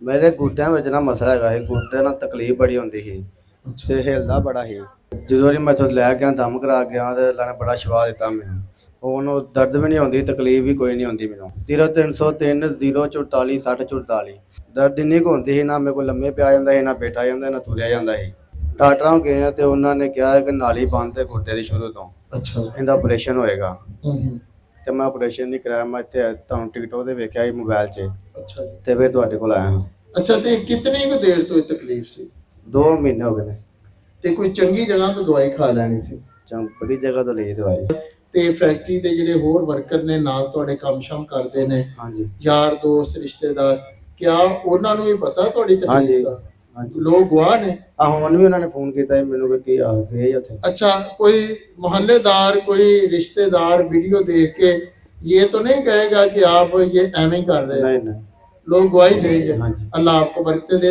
ਮੇਰੇ ਗੁੱਟਿਆਂ ਵਿੱਚ ਨਾ ਮਸਲਾ ਹੈਗਾ ਸੀ, ਗੁੱਟੇ ਨਾਲ ਤਕਲੀਫ ਬੜੀ ਹੁੰਦੀ ਸੀ ਤੇ ਹਿਲਦਾ ਬੜਾ ਸੀ। ਜਦੋਂ ਮੈਂ ਇੱਥੋਂ ਲੈ ਗਿਆ ਦਮ ਕਰਾ ਗਿਆ ਤੇ ਅੱਲਾ ਨੇ ਬੜਾ ਸ਼ਿਫਾ ਦਿੱਤਾ ਮੈਨੂੰ। ਹੁਣ ਉਹ ਦਰਦ ਵੀ ਨਹੀਂ ਹੁੰਦੀ, ਤਕਲੀਫ ਵੀ ਕੋਈ ਨਹੀਂ ਹੁੰਦੀ ਮੈਨੂੰ। 0303 044 6044 ਦਰਦ ਇੰਨੀ ਕੁ ਹੁੰਦੀ ਸੀ, ਨਾ ਮੇਰੇ ਕੋਲ ਲੰਮੇ ਪਿਆ ਜਾਂਦਾ ਸੀ, ਨਾ ਬੈਠਾ ਜਾਂਦਾ, ਨਾ ਤੁਰਿਆ ਜਾਂਦਾ ਸੀ। ਡਾਕਟਰਾਂ ਨੂੰ ਗਏ ਤੇ ਉਹਨਾਂ ਨੇ ਕਿਹਾ ਕਿ ਨਾਲੀ ਬੰਦ ਤੇ ਗੁੱਟੇ ਦੀ ਸ਼ੁਰੂ ਤੋਂ ਇਹਦਾ ਆਪਰੇਸ਼ਨ ਹੋਏਗਾ। ਤੇ ਮੈਂ ਆਪਰੇਸ਼ਨ ਨਹੀਂ ਕਰਾਇਆ, ਮੈਂ ਇੱਥੇ ਤੁਹਾਨੂੰ ਟਿਕਟੋਕ ਤੇ ਵੇਖਿਆ ਸੀ ਮੋਬਾਈਲ 'ਚ। ਅੱਛਾ ਜੀ। ਤੇ ਫਿਰ ਤੁਹਾਡੇ ਕੋਲ ਆਇਆ ਹਾਂ। ਅੱਛਾ, ਤੇ ਕਿਤਨੀ ਕੁ ਦੇਰ ਤੋਂ ਇਹ ਤਕਲੀਫ ਸੀ? 2 ਮਹੀਨੇ ਹੋ ਗਏ ਨੇ। ਤੇ ਕੋਈ ਚੰਗੀ ਜਗ੍ਹਾ ਤੋਂ ਦਵਾਈ ਖਾ ਲੈਣੀ ਸੀ? ਬੜੀ ਜਗ੍ਹਾ ਤੋਂ ਲਈ ਦਵਾਈ। ਤੇ ਫੈਕਟਰੀ ਦੇ ਜਿਹੜੇ ਹੋਰ ਵਰਕਰ ਨੇ ਨਾਲ ਤੁਹਾਡੇ ਕੰਮ ਸ਼ਮ ਕਰਦੇ ਨੇ, ਹਾਂਜੀ, ਯਾਰ ਦੋਸਤ ਰਿਸ਼ਤੇਦਾਰ, ਕਿਆ ਉਹਨਾਂ ਨੂੰ ਵੀ ਪਤਾ ਤੁਹਾਡੀ ਤਕਲੀਫ ਦਾ? ਹਾਂਜੀ, ਲੋਕ ਗਵਾਹ ਨੇ। ਹੁਣ ਵੀ ਉਹਨਾਂ ਨੇ ਫੋਨ ਕੀਤਾ ਸੀ ਮੈਨੂੰ ਕਿ ਆ ਗਏ ਉੱਥੇ। अच्छा, कोई मोहल्लेदार, कोई रिश्तेदार वीडियो देख के ये तो नहीं कहेगा कि आप ये एवं कर रहे हैं? नहीं नहीं, लोग गवाही देंगे। हाँ जी। अल्लाह आपको बरकत दे।